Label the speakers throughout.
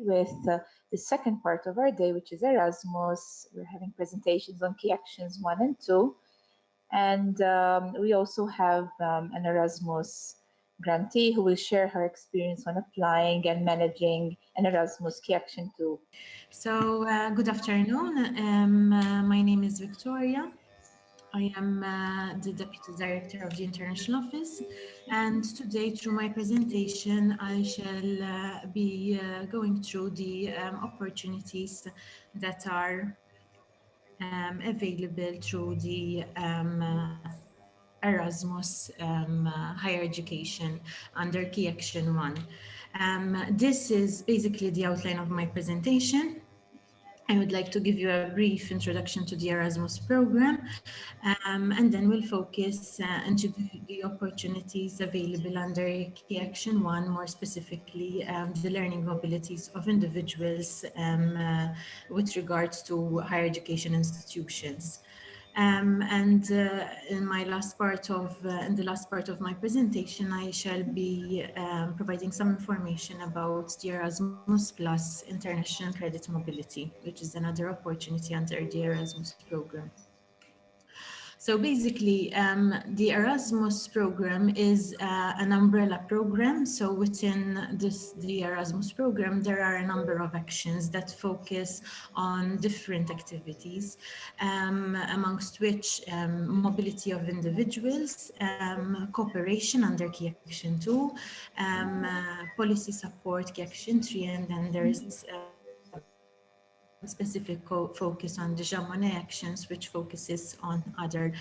Speaker 1: with the second part of our day, which is Erasmus. We're having presentations on key actions 1 and 2. And we also have an Erasmus grantee who will share her experience on applying and managing an Erasmus key action 2.
Speaker 2: So, good afternoon. My name is Victoria. I am the Deputy Director of the International Office, and today through my presentation I shall be going through the opportunities that are available through the Erasmus higher education under Key Action 1. This is basically the outline of my presentation. I would like to give you a brief introduction to the Erasmus program, and then we'll focus into the opportunities available under Key Action 1, more specifically the learning mobilities of individuals with regards to higher education institutions. And in the last part of my presentation, I shall be providing some information about the Erasmus Plus International Credit Mobility, which is another opportunity under the Erasmus program. So basically, the Erasmus program is an umbrella program. So within the Erasmus program, there are a number of actions that focus on different activities, amongst which mobility of individuals, cooperation under Key Action 2, policy support Key Action 3, and then there's specific focus on the Jean Monnet actions, which focuses on other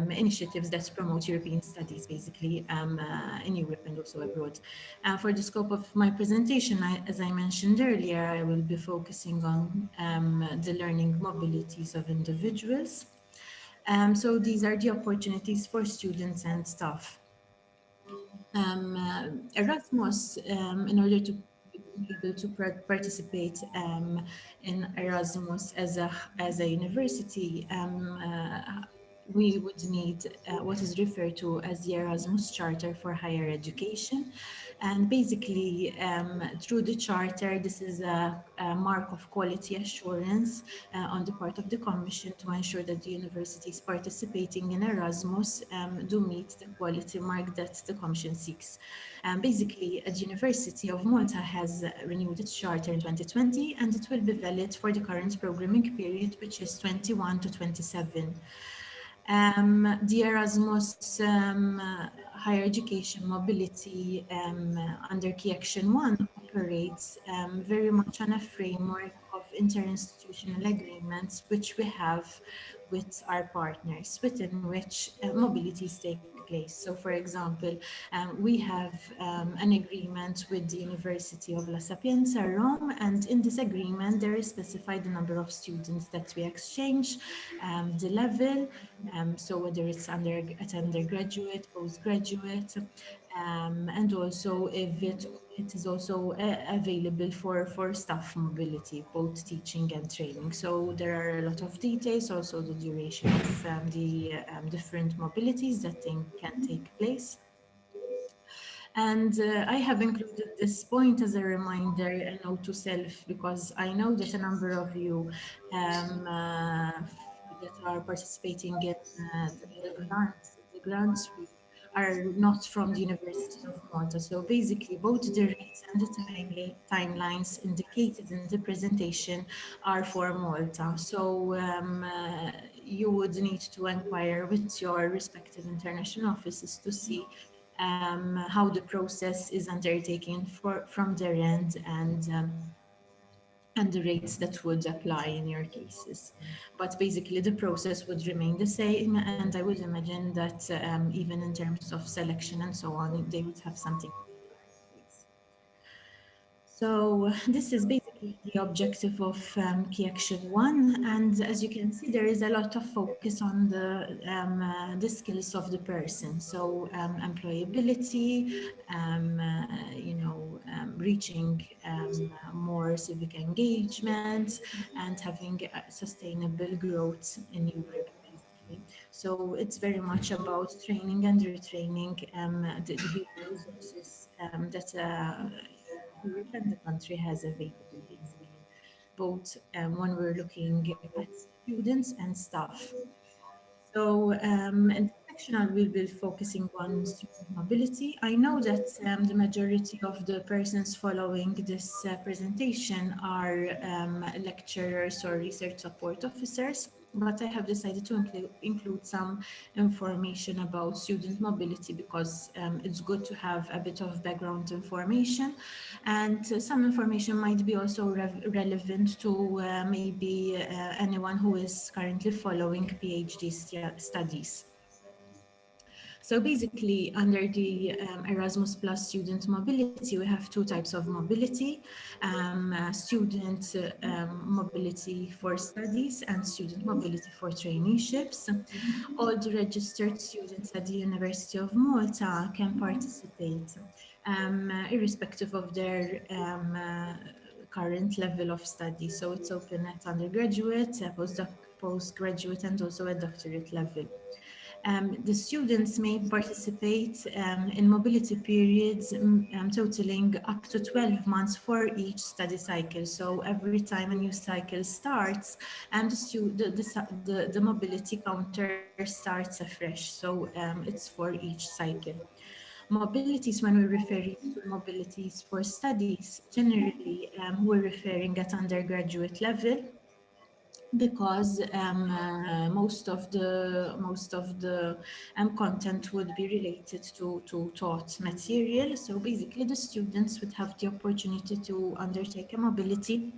Speaker 2: initiatives that promote European studies, basically in Europe and also abroad. For the scope of my presentation, as I mentioned earlier, I will be focusing on the learning mobilities of individuals. So these are the opportunities for students and staff. Erasmus, in order to be able to participate in Erasmus as a university, we would need what is referred to as the Erasmus Charter for Higher Education. And basically, through the Charter, this is a mark of quality assurance on the part of the Commission to ensure that the universities participating in Erasmus do meet the quality mark that the Commission seeks. Basically, the University of Malta has renewed its Charter in 2020, and it will be valid for the current programming period, which is 21 to 27. The Erasmus higher education mobility under Key Action 1 operates very much on a framework of interinstitutional agreements which we have with our partners, within which mobilities take place. So, for example, we have an agreement with the University of La Sapienza, Rome, and in this agreement there is specified the number of students that we exchange, the level, so whether it's at undergraduate, postgraduate, and also if it is also available for staff mobility, both teaching and training. So there are a lot of details, also the duration of the different mobilities that can take place. And I have included this point as a reminder, a note to self, because I know that a number of you that are participating in the grants route are not from the University of Malta. So basically, both the rates and the timelines indicated in the presentation are for Malta. So you would need to inquire with your respective international offices to see how the process is undertaken from their end, and the rates that would apply in your cases. But basically the process would remain the same, and I would imagine that even in terms of selection and so on, they would have something. So this is basically the objective of Key Action 1, and as you can see, there is a lot of focus on the skills of the person. So employability, reaching more civic engagement, and having sustainable growth in Europe. So it's very much about training and retraining the human resources that Europe and the country has available, basically, both when we're looking at students and staff. So in this section, I will be focusing on student mobility. I know that the majority of the persons following this presentation are lecturers or research support officers, but I have decided to include some information about student mobility because it's good to have a bit of background information, and some information might be also relevant to maybe anyone who is currently following PhD studies. So basically, under the Erasmus Plus student mobility, we have two types of mobility, student mobility for studies and student mobility for traineeships. All the registered students at the University of Malta can participate, irrespective of their current level of study. So it's open at undergraduate, postgraduate, and also at doctorate level. The students may participate in mobility periods totaling up to 12 months for each study cycle. So every time a new cycle starts, the mobility counter starts afresh. So it's for each cycle. Mobilities, when we're referring to mobilities for studies, generally we're referring at undergraduate level because most of the content would be related to taught material. So basically, the students would have the opportunity to undertake a mobility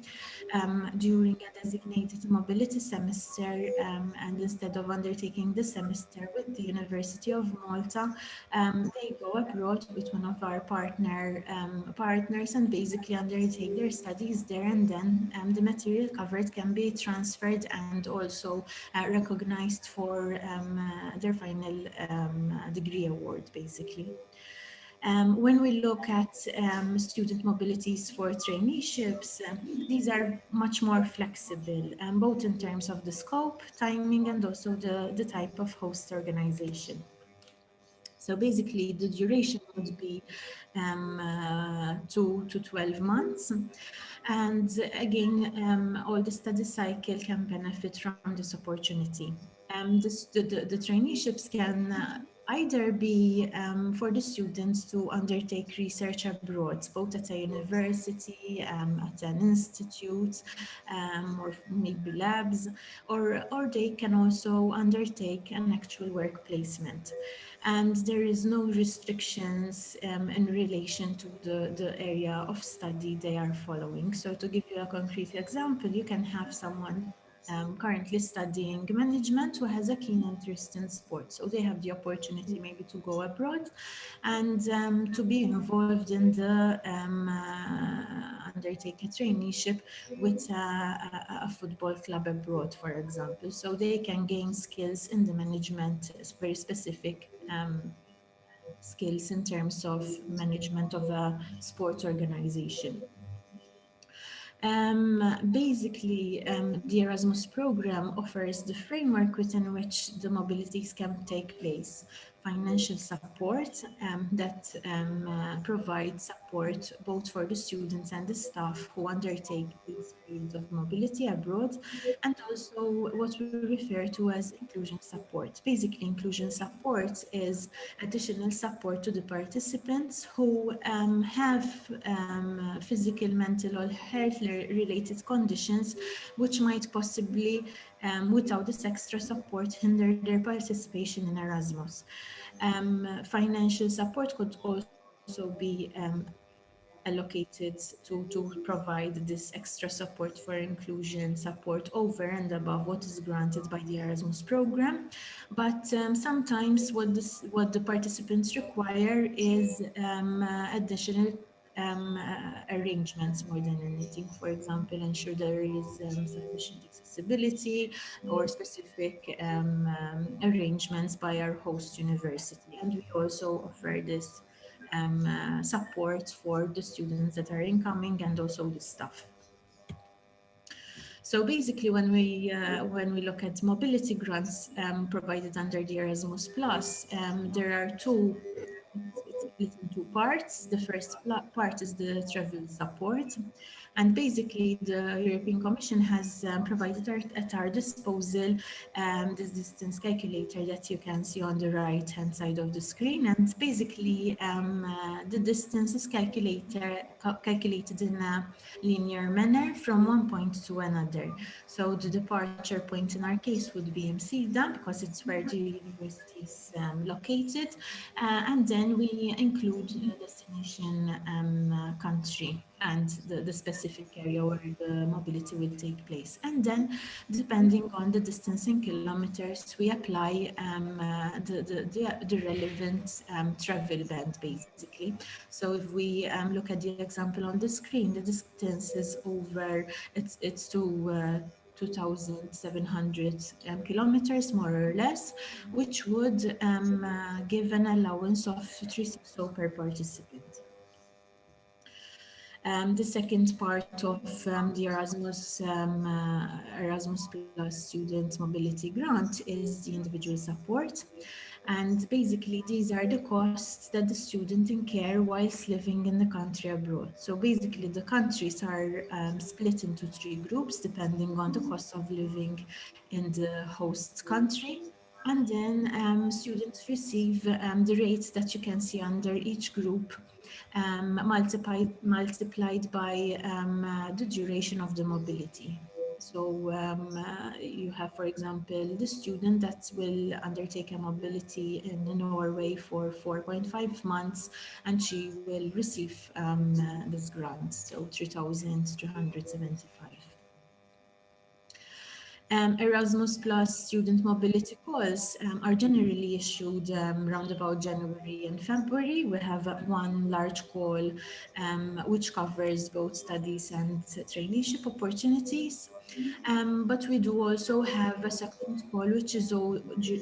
Speaker 2: during a designated mobility semester, and instead of undertaking the semester with the University of Malta, they go abroad with one of our partners and basically undertake their studies there, and then the material covered can be transferred and also recognized for their final degree award, basically. When we look at student mobilities for traineeships, these are much more flexible, both in terms of the scope, timing, and also the type of host organization. So basically, the duration would be 2 to 12 months. And again, all the study cycle can benefit from this opportunity. The traineeships can either be for the students to undertake research abroad, both at a university, at an institute, or maybe labs, or they can also undertake an actual work placement. And there is no restrictions in relation to the area of study they are following. So to give you a concrete example, you can have someone currently studying management who has a keen interest in sports. So they have the opportunity maybe to go abroad and to be involved in the undertake a traineeship with a football club abroad, for example. So they can gain skills in the management, very specific skills in terms of management of a sports organization. The Erasmus program offers the framework within which the mobilities can take place. Financial support that provides support both for the students and the staff who undertake these periods of mobility abroad, and also what we refer to as inclusion support. Basically, inclusion support is additional support to the participants who have physical, mental, or health related conditions which might possibly, without this extra support, hinder their participation in Erasmus. Financial support could also be allocated to provide this extra support for inclusion support over and above what is granted by the Erasmus program. But sometimes what the participants require is additional arrangements more than anything. For example, ensure there is sufficient accessibility or specific arrangements by our host university. And we also offer this support for the students that are incoming and also the staff. So basically, when we look at mobility grants provided under the Erasmus Plus, there are two. split in two parts. The first part is the travel support, and basically the European Commission has provided at our disposal this distance calculator that you can see on the right hand side of the screen. And basically the distance is calculated in a linear manner from one point to another. So the departure point in our case would be Amsterdam because it's where the university is located. And then we include the destination country and the specific area where the mobility will take place. And then, depending on the distance in kilometers, we apply the relevant travel band, basically. So if we look at the example on the screen, the distance is over, it's to 2,700 kilometers, more or less, which would give an allowance of 360 per participant. The second part of the Erasmus Plus Student Mobility Grant is the individual support. And basically, these are the costs that the student incur whilst living in the country abroad. So basically, the countries are split into three groups depending on the cost of living in the host country. And then students receive the rates that you can see under each group multiplied by the duration of the mobility. So you have, for example, the student that will undertake a mobility in Norway for 4.5 months, and she will receive this grant, so 3,375. Erasmus Plus student mobility calls are generally issued around about January and February. We have one large call which covers both studies and traineeship opportunities. But we do also have a second call, which is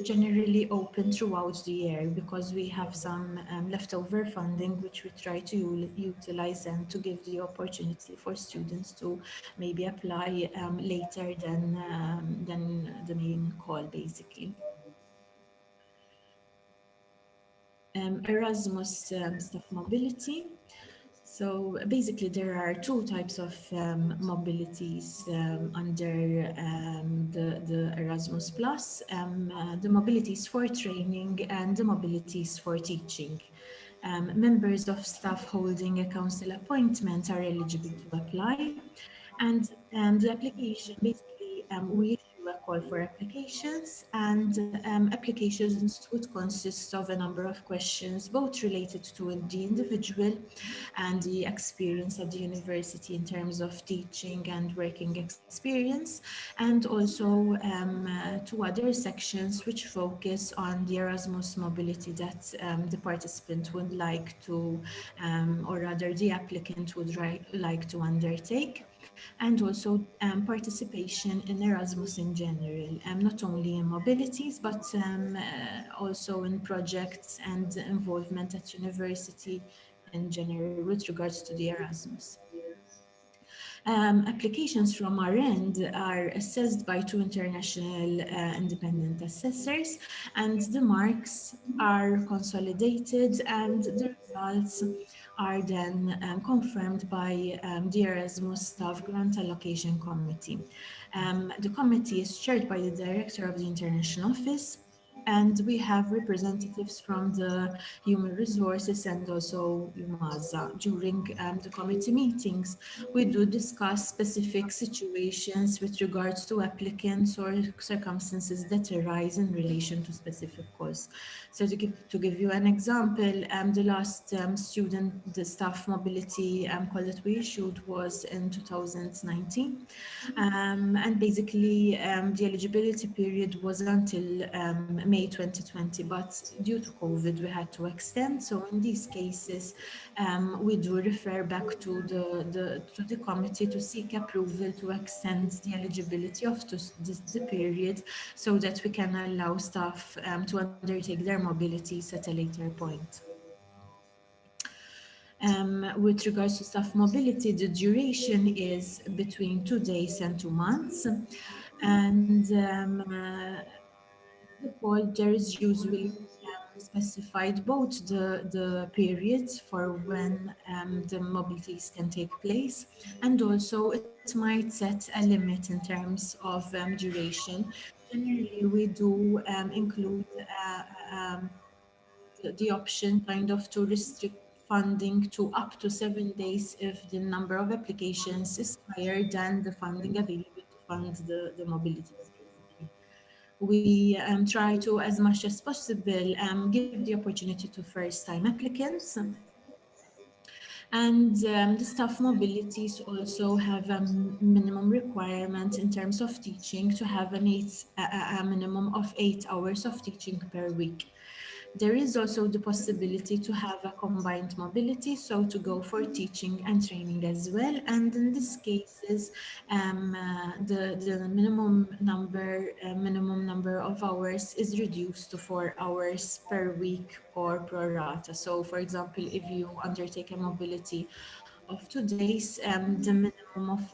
Speaker 2: generally open throughout the year because we have some leftover funding, which we try to utilize and to give the opportunity for students to maybe apply later than the main call, basically. Erasmus staff mobility. So basically, there are two types of mobilities under the Erasmus Plus, the mobilities for training and the mobilities for teaching. Members of staff holding a council appointment are eligible to apply, and the application basically we issue a call for applications, and applications would consist of a number of questions, both related to the individual and the experience at the university in terms of teaching and working experience, and also two other sections which focus on the Erasmus mobility that the participant would like to, or rather the applicant would like to undertake, and also participation in Erasmus in general, not only in mobilities, but also in projects and involvement at university in general with regards to the Erasmus. Applications from our end are assessed by two international independent assessors, and the marks are consolidated, and the results are then confirmed by the Erasmus Staff Grant Allocation Committee. The committee is chaired by the director of the International Office, and we have representatives from the human resources and also UMASA. During the committee meetings, we do discuss specific situations with regards to applicants or circumstances that arise in relation to specific cause. So to give you an example, the last the staff mobility call that we issued was in 2019. And basically, the eligibility period was until May 2020, but due to COVID, we had to extend. So in these cases, we do refer back to the committee to seek approval to extend the eligibility of the period so that we can allow staff to undertake their mobilities at a later point. With regards to staff mobility, the duration is between 2 days and 2 months. And the call, there is usually specified both the periods for when the mobilities can take place, and also it might set a limit in terms of duration. Generally, we do include the option kind of to restrict funding to up to 7 days if the number of applications is higher than the funding available to fund the mobilities, basically. We try to, as much as possible, give the opportunity to first-time applicants. And the staff mobilities also have a minimum requirement in terms of teaching to have a minimum of 8 hours of teaching per week. There is also the possibility to have a combined mobility, so to go for teaching and training as well. And in these cases, the minimum number of hours is reduced to 4 hours per week or pro rata. So, for example, if you undertake a mobility of 2 days, the minimum of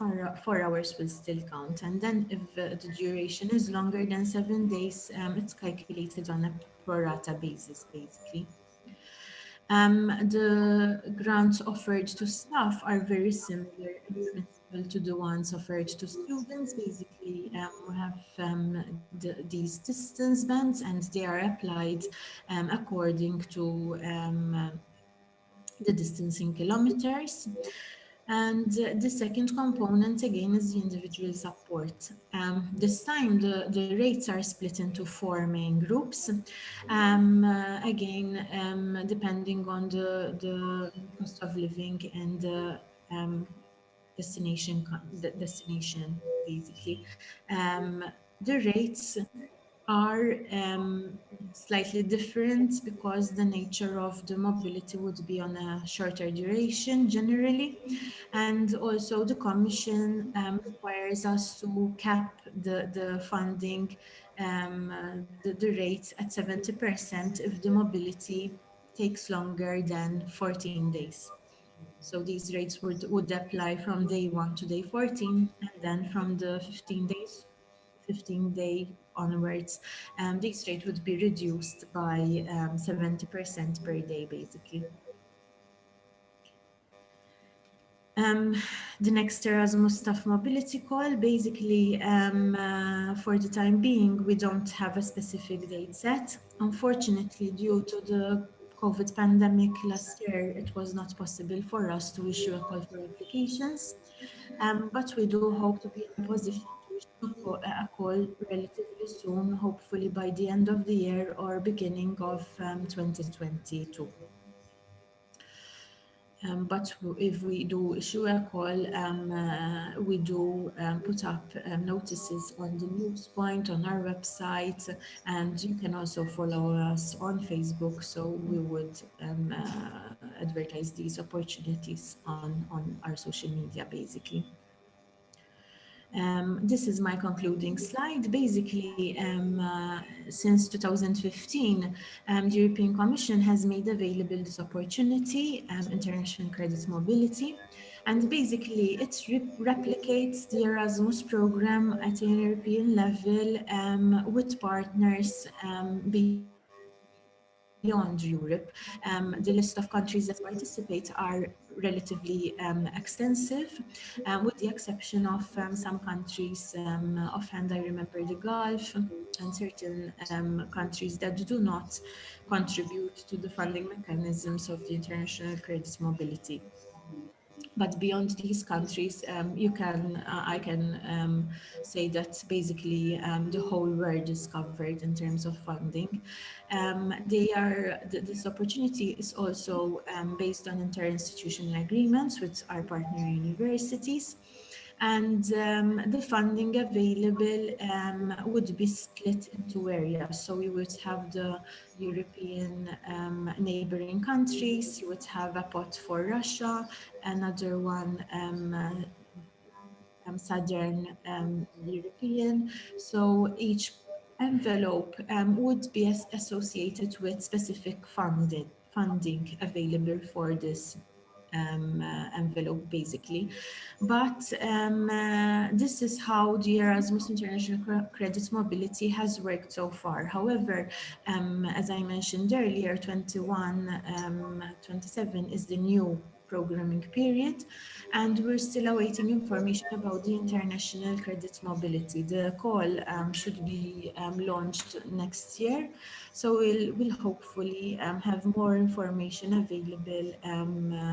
Speaker 2: 4 hours will still count. And then if the duration is longer than 7 days, it's calculated on a pro rata basis, basically. The grants offered to staff are very similar in principle to the ones offered to students. Basically, we have these distance bands, and they are applied according to the distance in kilometers. And the second component, again, is the individual support. This time, the rates are split into four main groups. Again, depending on the cost of living and the destination, basically. Um, the rates are slightly different because the nature of the mobility would be on a shorter duration generally. And also the Commission requires us to cap the funding, the rate at 70% if the mobility takes longer than 14 days. So these rates would apply from day 1 to day 14, and then from the 15 day onwards, this rate would be reduced by 70% per day, basically. Um, the next Erasmus Staff Mobility Call, basically, for the time being, we don't have a specific date set. Unfortunately, due to the COVID pandemic last year, it was not possible for us to issue a call for applications. But we do hope to be in a position to issue a call relatively soon, hopefully by the end of the year or beginning of 2022. But if we do issue a call, we do put up notices on the news point on our website, and you can also follow us on Facebook. So we would advertise these opportunities on our social media, basically. This is my concluding slide. Basically, since 2015, the European Commission has made available this opportunity, international credit mobility, and basically it replicates the Erasmus program at a European level with partners beyond Europe. The list of countries that participate are relatively extensive, with the exception of some countries. Offhand, I remember the Gulf and certain countries that do not contribute to the funding mechanisms of the international credit mobility. But beyond these countries, I can say that basically the whole world is covered in terms of funding. This opportunity is also based on interinstitutional agreements with our partner universities. And the funding available would be split into areas. So we would have the European neighboring countries, you would have a pot for Russia, another one Southern European. So each envelope would be associated with specific funding available for this envelope, basically. But this is how the Erasmus International Credit Mobility has worked so far. However, as I mentioned earlier, 27 is the new programming period, and we're still awaiting information about the international credit mobility. The call should be launched next year, so we'll hopefully have more information available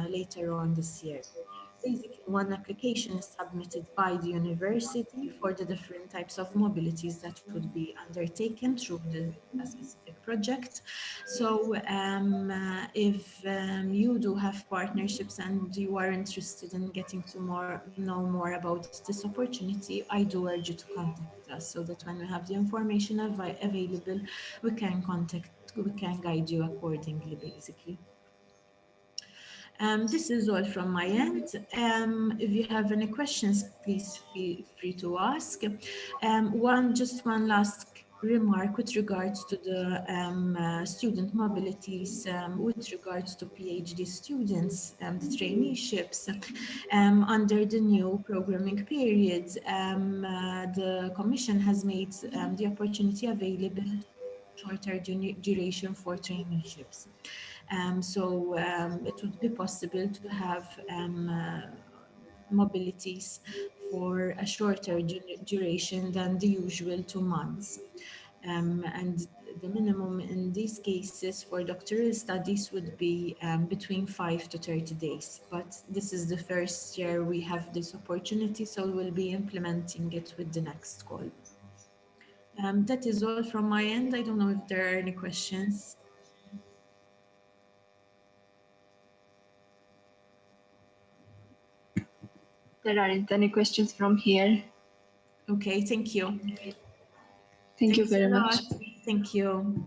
Speaker 2: later on this year. Basically, one application is submitted by the university for the different types of mobilities that would be undertaken through a specific project. So if you do have partnerships and you are interested in getting to know more about this opportunity, I do urge you to contact us so that when we have the information available, we can guide you accordingly, basically. This is all from my end. If you have any questions, please feel free to ask. Just one last remark with regards to the student mobilities, with regards to PhD students, the traineeships. Under the new programming period, the Commission has made the opportunity available to shorter duration for traineeships. It would be possible to have mobilities for a shorter duration than the usual 2 months. And the minimum in these cases for doctoral studies would be between 5 to 30 days. But this is the first year we have this opportunity, so we'll be implementing it with the next call. That is all from my end. I don't know if there are any questions.
Speaker 3: There aren't any questions from here.
Speaker 2: Okay, thank you.
Speaker 3: Thank you
Speaker 2: Thanks
Speaker 3: very
Speaker 2: a
Speaker 3: much.
Speaker 2: lot. Thank you.